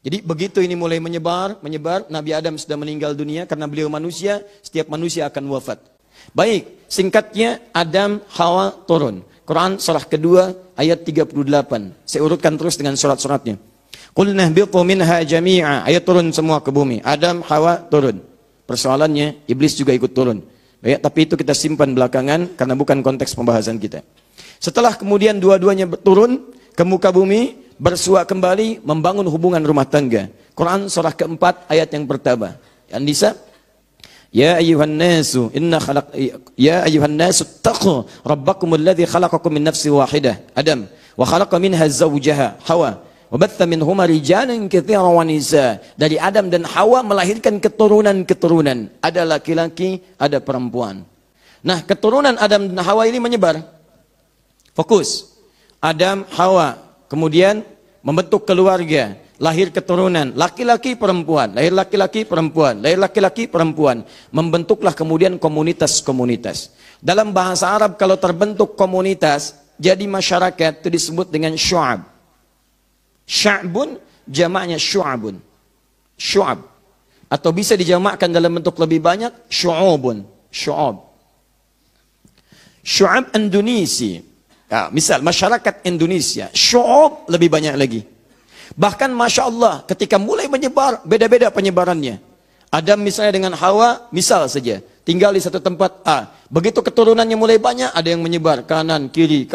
Jadi begitu ini mulai menyebar, Nabi Adam sudah meninggal dunia karena beliau manusia, setiap manusia akan wafat. Baik, singkatnya Adam, Hawa turun. Quran surah kedua ayat 38. Saya urutkan terus dengan surat-suratnya. Qulna ihbitu minha jami'a, ayat turun semua ke bumi. Adam, Hawa turun. Persoalannya iblis juga ikut turun. Baik, tapi itu kita simpan belakangan karena bukan konteks pembahasan kita. Setelah kemudian dua-duanya turun ke muka bumi, bersua kembali membangun hubungan rumah tangga. Quran surah keempat ayat yang pertama. An-Nisa, ya ayyuhan nasu taqu rabbakumul ladzi khalaqakum min nafsin wahidah Adam wa khalaqa minha zawjaha Hawa wa batha minhuma rijalan katsiran wa nisa. Dari Adam dan Hawa melahirkan keturunan-keturunan, ada laki-laki, ada perempuan. Nah, keturunan Adam dan Hawa ini menyebar. Fokus. Adam, Hawa, kemudian membentuk keluarga, lahir keturunan, laki-laki perempuan, lahir laki-laki perempuan, lahir laki-laki perempuan, membentuklah kemudian komunitas-komunitas. Dalam bahasa Arab kalau terbentuk komunitas, jadi masyarakat itu disebut dengan syu'ab. Sya'bun jamaknya syu'abun. Syu'ab. Atau bisa dijamakkan dalam bentuk lebih banyak syu'ubun. Syu'ab. Syu'ab Indonesia. Ya, misal masyarakat Indonesia, syu'ub lebih banyak lagi. Bahkan Masya Allah ketika mulai menyebar, beda-beda penyebarannya. Adam misalnya dengan Hawa, misal saja, tinggal di satu tempat A. Begitu keturunannya mulai banyak, ada yang menyebar kanan, kiri,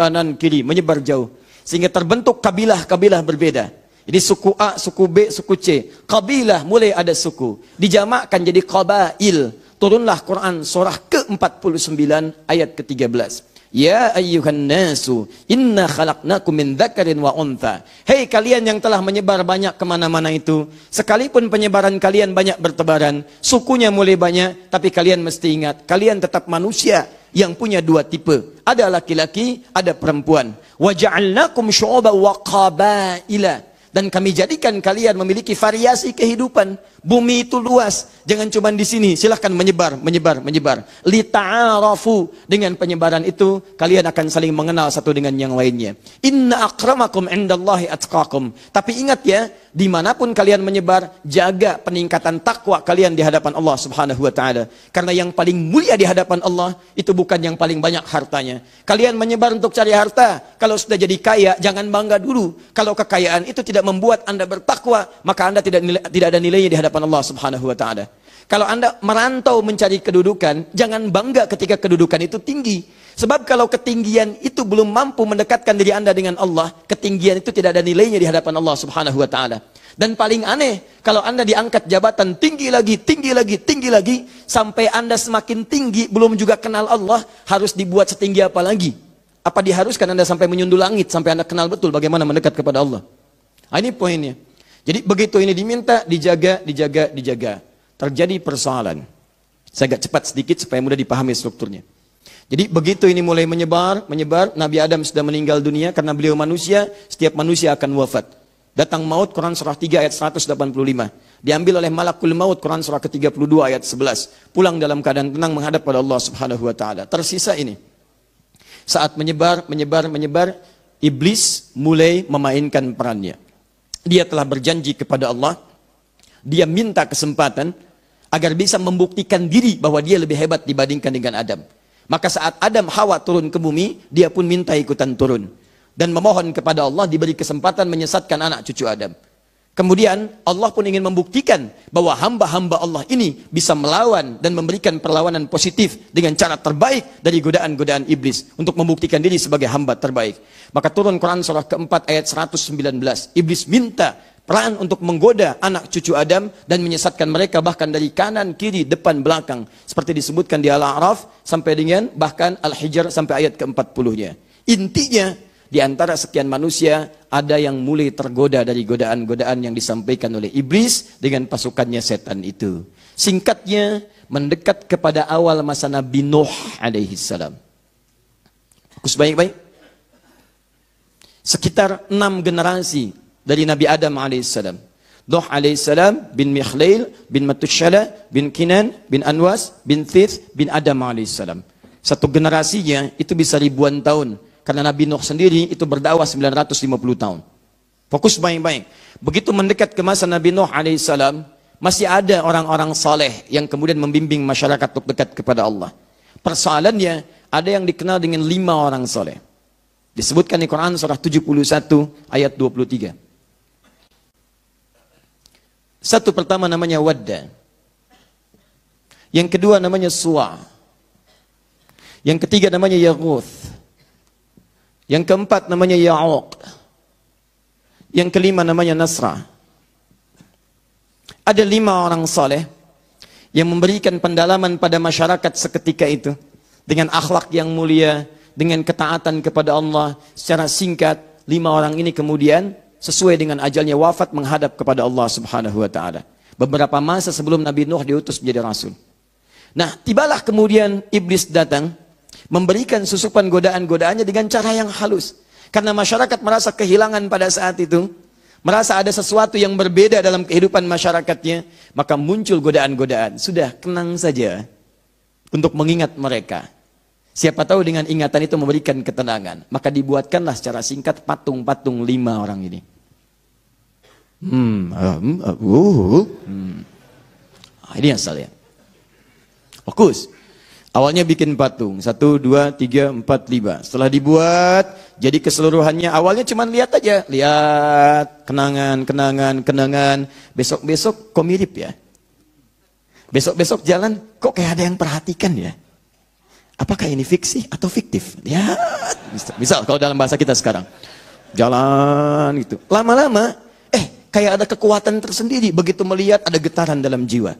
menyebar jauh. Sehingga terbentuk kabilah-kabilah berbeda. Jadi suku A, suku B, suku C. Kabilah mulai ada suku. Dijamakkan jadi qabail. Turunlah Quran surah ke-49 ayat ke-13. Ya ayyuhan nasu inna khalaqnakum min dzakarin wa untha. Hei kalian yang telah menyebar banyak kemana-mana itu, sekalipun penyebaran kalian banyak bertebaran, sukunya mulai banyak, tapi kalian mesti ingat, kalian tetap manusia yang punya dua tipe, ada laki-laki, ada perempuan. Wa ja'alnakum syu'uban wa qabaila. Dan kami jadikan kalian memiliki variasi kehidupan. Bumi itu luas, jangan cuma di sini. Silahkan menyebar. Lita'arafu, dengan penyebaran itu kalian akan saling mengenal satu dengan yang lainnya. Inna akramakum indallahi atqakum. Tapi ingat ya, dimanapun kalian menyebar, jaga peningkatan takwa kalian di hadapan Allah Subhanahu wa Ta'ala. Karena yang paling mulia di hadapan Allah itu bukan yang paling banyak hartanya. Kalian menyebar untuk cari harta. Kalau sudah jadi kaya, jangan bangga dulu. Kalau kekayaan itu tidak membuat Anda bertakwa, maka Anda tidak ada nilainya di hadapan Allah Subhanahu wa Ta'ala. Kalau Anda merantau mencari kedudukan, jangan bangga ketika kedudukan itu tinggi. Sebab kalau ketinggian itu belum mampu mendekatkan diri Anda dengan Allah, ketinggian itu tidak ada nilainya di hadapan Allah Subhanahu wa Ta'ala. Dan paling aneh, kalau Anda diangkat jabatan tinggi lagi, sampai Anda semakin tinggi, belum juga kenal Allah, harus dibuat setinggi apa lagi? Apa diharuskan Anda sampai menyundul langit, sampai Anda kenal betul bagaimana mendekat kepada Allah? Nah, ini poinnya. Jadi begitu ini diminta, dijaga. Terjadi persoalan. Saya agak cepat sedikit supaya mudah dipahami strukturnya. Jadi begitu ini mulai menyebar, Nabi Adam sudah meninggal dunia karena beliau manusia, setiap manusia akan wafat. Datang maut, Quran surah 3 ayat 185. Diambil oleh malakul maut, Quran surah ke-32 ayat 11. Pulang dalam keadaan tenang menghadap pada Allah Subhanahu wa Ta'ala. Tersisa ini. Saat menyebar, iblis mulai memainkan perannya. Dia telah berjanji kepada Allah, dia minta kesempatan agar bisa membuktikan diri bahwa dia lebih hebat dibandingkan dengan Adam. Maka saat Adam Hawa turun ke bumi, dia pun minta ikutan turun. Dan memohon kepada Allah diberi kesempatan menyesatkan anak cucu Adam. Kemudian Allah pun ingin membuktikan bahwa hamba-hamba Allah ini bisa melawan dan memberikan perlawanan positif dengan cara terbaik dari godaan-godaan iblis untuk membuktikan diri sebagai hamba terbaik. Maka turun Quran surah keempat ayat 119. Iblis minta peran untuk menggoda anak cucu Adam dan menyesatkan mereka bahkan dari kanan, kiri, depan, belakang. Seperti disebutkan di Al-A'raf sampai dengan bahkan Al-Hijr sampai ayat ke-40-nya. Intinya, di antara sekian manusia, ada yang mulai tergoda dari godaan-godaan yang disampaikan oleh iblis dengan pasukannya setan itu. Singkatnya, mendekat kepada awal masa Nabi Nuh alaihi salam. Fokus baik-baik. Sekitar 6 generasi dari Nabi Adam alaihissalam. Nuh alaihissalam bin Mikhlail, bin Matushala, bin Kinan, bin Anwas, bin Thith, bin Adam alaihissalam. Satu generasinya itu bisa ribuan tahun. Karena Nabi Nuh sendiri itu berdakwah 950 tahun. Fokus baik-baik. Begitu mendekat ke masa Nabi Nuh alaihissalam, masih ada orang-orang saleh yang kemudian membimbing masyarakat untuk dekat kepada Allah. Persoalannya, ada yang dikenal dengan 5 orang saleh. Disebutkan di Quran surah 71 ayat 23. Satu pertama namanya Wadda. Yang kedua namanya Suwa. Yang ketiga namanya Yaghuth. Yang keempat namanya Ya'uq. Yang kelima namanya Nasra. Ada 5 orang saleh yang memberikan pendalaman pada masyarakat seketika itu dengan akhlak yang mulia, dengan ketaatan kepada Allah. Secara singkat, 5 orang ini kemudian sesuai dengan ajalnya wafat menghadap kepada Allah Subhanahu wa taala. Beberapa masa sebelum Nabi Nuh diutus menjadi rasul. Nah, tibalah kemudian iblis datang memberikan susupan godaan-godaannya dengan cara yang halus. Karena masyarakat merasa kehilangan pada saat itu, merasa ada sesuatu yang berbeda dalam kehidupan masyarakatnya, maka muncul godaan-godaan. Sudah, tenang saja untuk mengingat mereka. Siapa tahu dengan ingatan itu memberikan ketenangan. Maka dibuatkanlah secara singkat patung-patung 5 orang ini. Ini yang saya. Fokus. Awalnya bikin patung. 1, 2, 3, 4, 5. Setelah dibuat, jadi keseluruhannya. Awalnya cuma lihat aja. Lihat, kenangan. Besok-besok kok mirip ya? Besok-besok jalan, kok kayak ada yang perhatikan ya? Apakah ini fiksi atau fiktif? Ya, misal kalau dalam bahasa kita sekarang. Jalan gitu. Lama-lama, kayak ada kekuatan tersendiri. Begitu melihat, ada getaran dalam jiwa.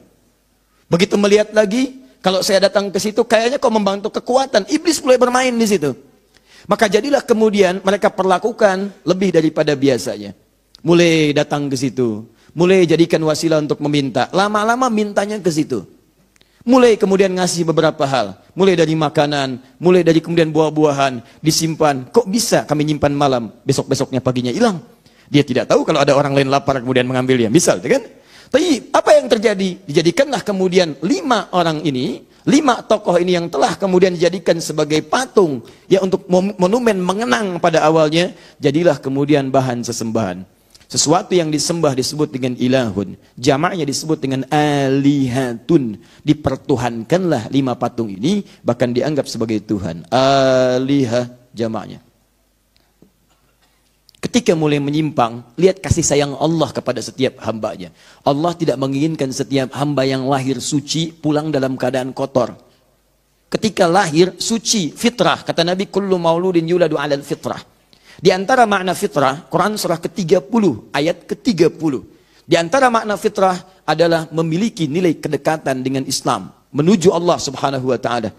Begitu melihat lagi, kalau saya datang ke situ, kayaknya kok membantu kekuatan. Iblis mulai bermain di situ. Maka jadilah kemudian mereka perlakukan lebih daripada biasanya. Mulai datang ke situ. Mulai jadikan wasilah untuk meminta. Lama-lama mintanya ke situ. Mulai kemudian ngasih beberapa hal. Mulai dari makanan. Mulai dari kemudian buah-buahan. Disimpan. Kok bisa kami nyimpan malam? Besok-besoknya paginya hilang. Dia tidak tahu kalau ada orang lain lapar kemudian mengambilnya. Misal, kan? Tapi apa yang terjadi? Dijadikanlah kemudian 5 orang ini, 5 tokoh ini yang telah kemudian dijadikan sebagai patung ya untuk monumen mengenang pada awalnya, jadilah kemudian bahan sesembahan. Sesuatu yang disembah disebut dengan ilahun, jamaknya disebut dengan alihatun. Dipertuhankanlah 5 patung ini, bahkan dianggap sebagai Tuhan. Alihah jamaknya. Ketika mulai menyimpang, lihat kasih sayang Allah kepada setiap hambanya. Allah tidak menginginkan setiap hamba yang lahir suci pulang dalam keadaan kotor. Ketika lahir suci, fitrah. Kata Nabi, kullu mauludin yuladu alal fitrah. Di antara makna fitrah, Quran surah ke-30, ayat ke-30. Di antara makna fitrah adalah memiliki nilai kedekatan dengan Islam. Menuju Allah subhanahu wa ta'ala.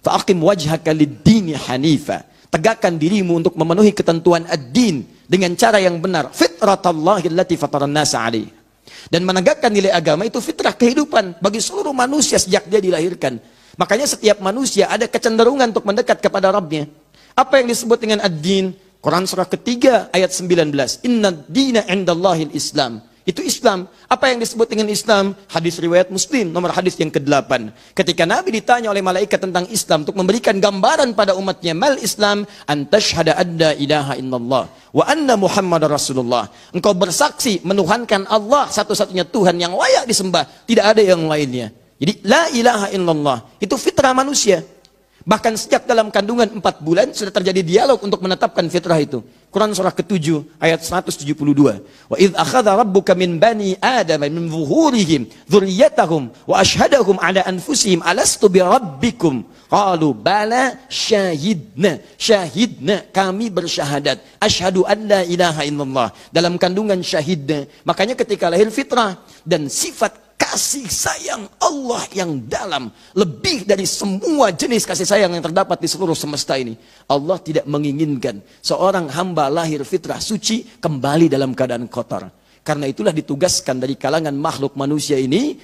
Fa'aqim wajhaka lid-dini hanifa. Tegakkan dirimu untuk memenuhi ketentuan ad-din dengan cara yang benar. Fitratallahi allati fataran nasa alaih. Dan menegakkan nilai agama itu fitrah kehidupan bagi seluruh manusia sejak dia dilahirkan. Makanya setiap manusia ada kecenderungan untuk mendekat kepada Rabbnya. Apa yang disebut dengan ad-din? Quran surah ketiga ayat 19. Inna ad-dina indallahil Islam. Itu Islam. Apa yang disebut dengan Islam? Hadis riwayat Muslim, nomor hadis yang ke-8. Ketika Nabi ditanya oleh malaikat tentang Islam untuk memberikan gambaran pada umatnya, mal Islam antashhada adda ilaha illallah wa anna Muhammadar Rasulullah. Engkau bersaksi menuhankan Allah satu-satunya Tuhan yang layak disembah, tidak ada yang lainnya. Jadi la ilaha illallah itu fitrah manusia. Bahkan sejak dalam kandungan 4 bulan sudah terjadi dialog untuk menetapkan fitrah itu. Quran surah ke-7 ayat 172. Wa idz akhadha rabbuka min bani Adam min zuhurihim dzurriyyatahum wa ashhadahum ala anfusihim alastu bi rabbikum qalu bala syahidna kami bersyahadat asyhadu an la ilaha illallah. Dalam kandungan syahidna. Makanya ketika lahir fitrah dan sifat kasih sayang Allah yang dalam, lebih dari semua jenis kasih sayang yang terdapat di seluruh semesta ini. Allah tidak menginginkan seorang hamba lahir fitrah suci kembali dalam keadaan kotor. Karena itulah ditugaskan dari kalangan makhluk manusia ini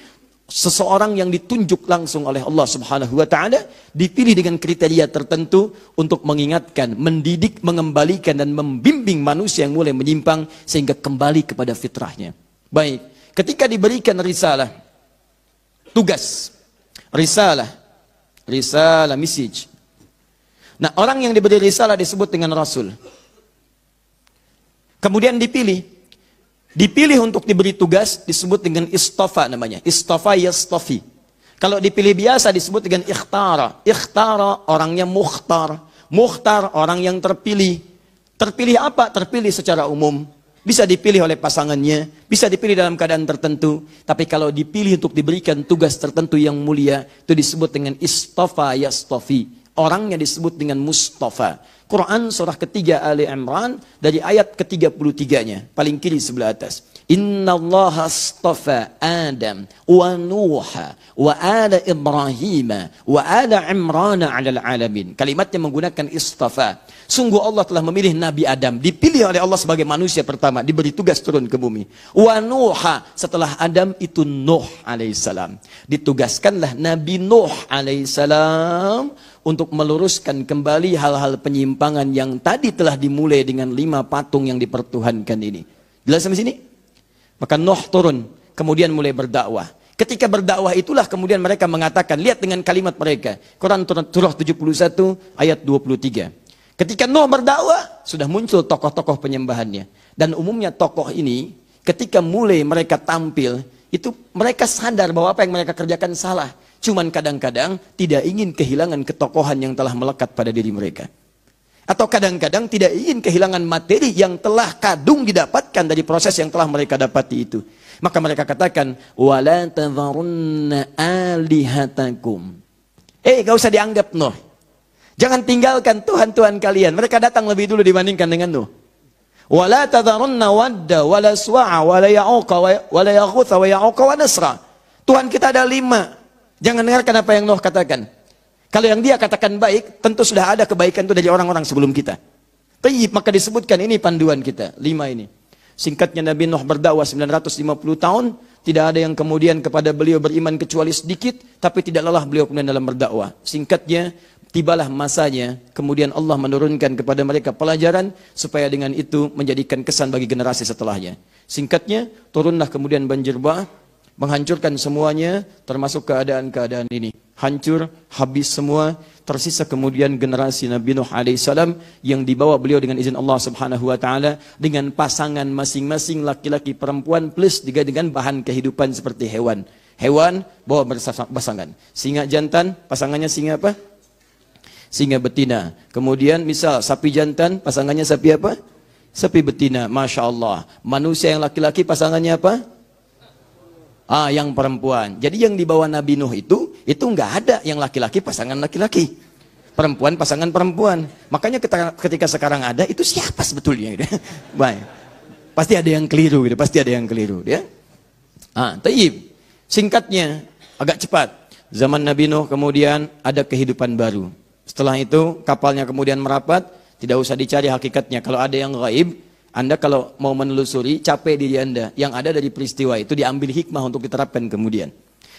seseorang yang ditunjuk langsung oleh Allah Subhanahu wa taala, dipilih dengan kriteria tertentu untuk mengingatkan, mendidik, mengembalikan dan membimbing manusia yang mulai menyimpang sehingga kembali kepada fitrahnya. Baik. Ketika diberikan risalah, tugas, risalah, message. Nah, orang yang diberi risalah disebut dengan rasul. Kemudian dipilih. Dipilih untuk diberi tugas disebut dengan istofa namanya. Istofa yastofi. Kalau dipilih biasa disebut dengan ikhtara. Ikhtara orangnya mukhtar. Mukhtar orang yang terpilih. Terpilih apa? Terpilih secara umum. Bisa dipilih oleh pasangannya. Bisa dipilih dalam keadaan tertentu. Tapi kalau dipilih untuk diberikan tugas tertentu yang mulia, itu disebut dengan istofa yastofi. Orangnya disebut dengan Mustafa. Quran surah ketiga Ali Imran dari ayat ke-33-nya. Paling kiri sebelah atas. Inna Allah astafa Adam wa Nuha wa ala Ibrahim wa ala Imran ala alamin. Kalimatnya menggunakan istafa. Sungguh Allah telah memilih Nabi Adam. Dipilih oleh Allah sebagai manusia pertama. Diberi tugas turun ke bumi. Wa Nuha. Setelah Adam itu Nuh alaihissalam. Ditugaskanlah Nabi Nuh alaihissalam untuk meluruskan kembali hal-hal penyimpangan yang tadi telah dimulai dengan 5 patung yang dipertuhankan ini. Jelas sampai sini? Maka Nuh turun, kemudian mulai berdakwah. Ketika berdakwah itulah kemudian mereka mengatakan, lihat dengan kalimat mereka. Quran surah 71 ayat 23. Ketika Nuh berdakwah, sudah muncul tokoh-tokoh penyembahannya. Dan umumnya tokoh ini, ketika mulai mereka tampil, itu mereka sadar bahwa apa yang mereka kerjakan salah. Cuman kadang-kadang tidak ingin kehilangan ketokohan yang telah melekat pada diri mereka. Atau kadang-kadang tidak ingin kehilangan materi yang telah kadung didapatkan dari proses yang telah mereka dapati itu. Maka mereka katakan, wala tadharunna alihatakum. Gak usah dianggap Nuh. Jangan tinggalkan Tuhan-Tuhan kalian. Mereka datang lebih dulu dibandingkan dengan Nuh. Wala tadharunna wadda, wala suwa'a, wala ya'uqa, wala yaghutha, wa ya'uqa, wa nasra. Tuhan kita ada 5. Jangan dengarkan apa yang Nuh katakan. Kalau yang dia katakan baik, tentu sudah ada kebaikan itu dari orang-orang sebelum kita. Tayyib, maka disebutkan ini panduan kita, 5 ini. Singkatnya Nabi Nuh berdakwah 950 tahun, tidak ada yang kemudian kepada beliau beriman kecuali sedikit, tapi tidak lelah beliau kemudian dalam berdakwah. Singkatnya, tibalah masanya, kemudian Allah menurunkan kepada mereka pelajaran, supaya dengan itu menjadikan kesan bagi generasi setelahnya. Singkatnya, turunlah kemudian banjir bah, menghancurkan semuanya, termasuk keadaan-keadaan ini. Hancur, habis semua, tersisa kemudian generasi Nabi Nuh alaihissalam yang dibawa beliau dengan izin Allah subhanahu wa ta'ala dengan pasangan masing-masing laki-laki perempuan plus juga dengan bahan kehidupan seperti hewan. Hewan bawa berpasangan. Singa jantan, pasangannya singa apa? Singa betina. Kemudian misal sapi jantan, pasangannya sapi apa? Sapi betina. Masya Allah. Manusia yang laki-laki pasangannya apa? Yang perempuan. Jadi yang dibawa Nabi Nuh itu nggak ada yang laki-laki pasangan laki-laki, perempuan pasangan perempuan. Makanya ketika sekarang ada itu siapa sebetulnya? Gitu. Baik, pasti ada yang keliru, gitu. Pasti ada yang keliru, ya. Taib. Singkatnya, agak cepat. Zaman Nabi Nuh kemudian ada kehidupan baru. Setelah itu kapalnya kemudian merapat. Tidak usah dicari hakikatnya. Kalau ada yang gaib, Anda kalau mau menelusuri, capek diri Anda. Yang ada dari peristiwa itu diambil hikmah untuk diterapkan kemudian.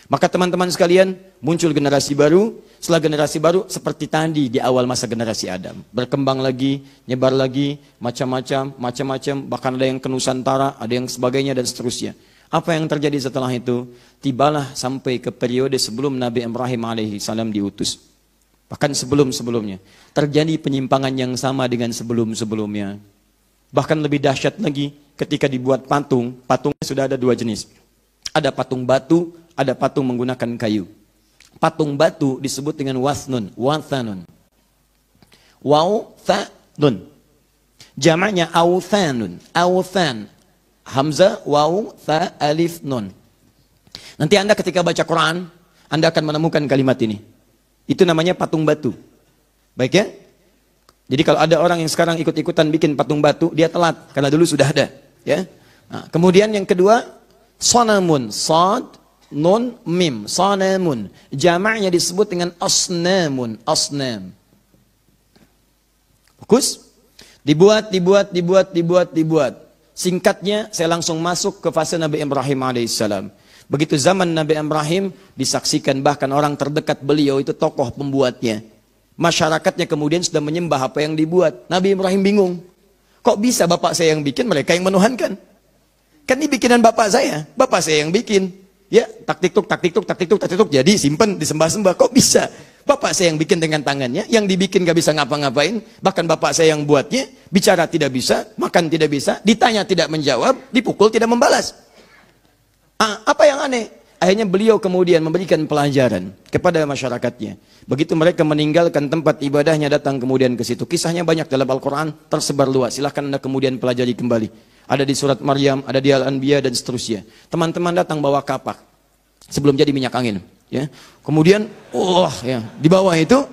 Maka teman-teman sekalian, muncul generasi baru. Setelah generasi baru, seperti tadi di awal masa generasi Adam. Berkembang lagi, nyebar lagi, macam-macam. Bahkan ada yang ke Nusantara, ada yang sebagainya dan seterusnya. Apa yang terjadi setelah itu? Tibalah sampai ke periode sebelum Nabi Ibrahim alaihissalam diutus. Bahkan sebelum-sebelumnya. Terjadi penyimpangan yang sama dengan sebelum-sebelumnya. Bahkan lebih dahsyat lagi ketika dibuat patung. Patungnya sudah ada 2 jenis. Ada patung batu, ada patung menggunakan kayu. Patung batu disebut dengan wathnun. Wathanun. Wathanun. Jamaknya awthanun. Awthan. Hamzah, waw, tha, alif, nun. Nanti Anda ketika baca Quran, Anda akan menemukan kalimat ini. Itu namanya patung batu. Baik ya? Jadi kalau ada orang yang sekarang ikut-ikutan bikin patung batu, dia telat karena dulu sudah ada, ya. Kemudian yang kedua, sanamun, sad, nun, mim, sanamun. Jamaknya disebut dengan asnamun, asnam. Fokus. Dibuat. Singkatnya, saya langsung masuk ke fase Nabi Ibrahim alaihissalam. Begitu zaman Nabi Ibrahim, disaksikan bahkan orang terdekat beliau itu tokoh pembuatnya. Masyarakatnya kemudian sudah menyembah apa yang dibuat. Nabi Ibrahim bingung. Kok bisa bapak saya yang bikin, mereka yang menuhankan? Kan ini bikinan bapak saya yang bikin. Ya, tak tiktuk, jadi simpen, disembah-sembah. Kok bisa? Bapak saya yang bikin dengan tangannya, yang dibikin gak bisa ngapa-ngapain, bahkan bapak saya yang buatnya, bicara tidak bisa, makan tidak bisa, ditanya tidak menjawab, dipukul tidak membalas. Apa yang aneh? Akhirnya beliau kemudian memberikan pelajaran kepada masyarakatnya. Begitu mereka meninggalkan tempat ibadahnya, datang kemudian ke situ. Kisahnya banyak dalam Al-Quran, tersebar luas. Silahkan Anda kemudian pelajari kembali. Ada di surat Maryam, ada di Al-Anbiya dan seterusnya. Teman-teman datang bawa kapak sebelum jadi minyak angin. Ya. Kemudian, ya, di bawah itu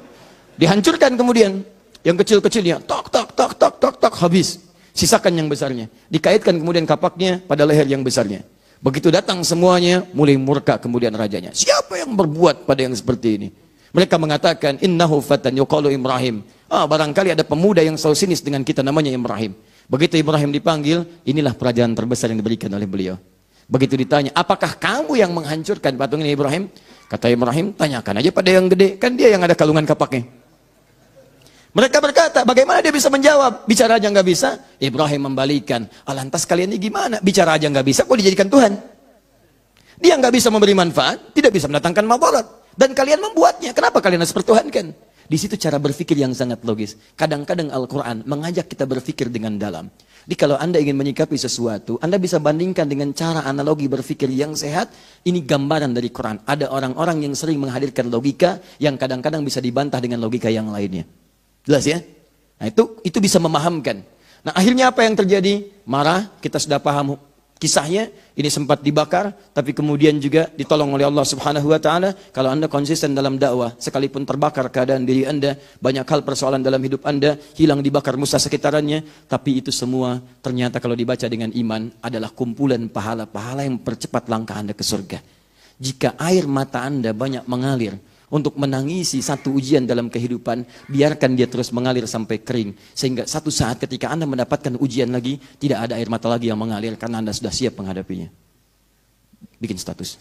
dihancurkan kemudian. Yang kecil-kecilnya, tok, tok, tok, tok, tok, tok, habis. Sisakan yang besarnya. Dikaitkan kemudian kapaknya pada leher yang besarnya. Begitu datang semuanya, mulai murka kemudian rajanya. Siapa yang berbuat pada yang seperti ini? Mereka mengatakan, innahu fatan yuqalu Ibrahim. Barangkali ada pemuda yang selalu sinis dengan kita, namanya Ibrahim. Begitu Ibrahim dipanggil, inilah pelajaran terbesar yang diberikan oleh beliau. Begitu ditanya, apakah kamu yang menghancurkan patung ini Ibrahim? Kata Ibrahim, tanyakan aja pada yang gede, kan dia yang ada kalungan kapaknya. Mereka berkata, bagaimana dia bisa menjawab? Bicara aja nggak bisa. Ibrahim membalikan, lantas kalian ini gimana? Bicara aja nggak bisa, kok dijadikan Tuhan? Dia nggak bisa memberi manfaat, tidak bisa mendatangkan madarat. Dan kalian membuatnya, kenapa kalian harus pertuhankan? Di situ cara berpikir yang sangat logis. Kadang-kadang Al-Quran mengajak kita berpikir dengan dalam. Jadi kalau Anda ingin menyikapi sesuatu, Anda bisa bandingkan dengan cara analogi berpikir yang sehat. Ini gambaran dari Quran. Ada orang-orang yang sering menghadirkan logika yang kadang-kadang bisa dibantah dengan logika yang lainnya. Jelas ya? Nah itu bisa memahamkan. Nah akhirnya apa yang terjadi? Marah, kita sudah paham kisahnya. Ini sempat dibakar, tapi kemudian juga ditolong oleh Allah Subhanahu Wa Taala. Kalau Anda konsisten dalam dakwah, sekalipun terbakar keadaan diri Anda, banyak hal persoalan dalam hidup Anda hilang, dibakar musa sekitarannya. Tapi itu semua ternyata kalau dibaca dengan iman adalah kumpulan pahala-pahala yang mempercepat langkah Anda ke surga. Jika air mata Anda banyak mengalir untuk menangisi satu ujian dalam kehidupan, biarkan dia terus mengalir sampai kering. Sehingga satu saat ketika Anda mendapatkan ujian lagi, tidak ada air mata lagi yang mengalir karena Anda sudah siap menghadapinya. Bikin status.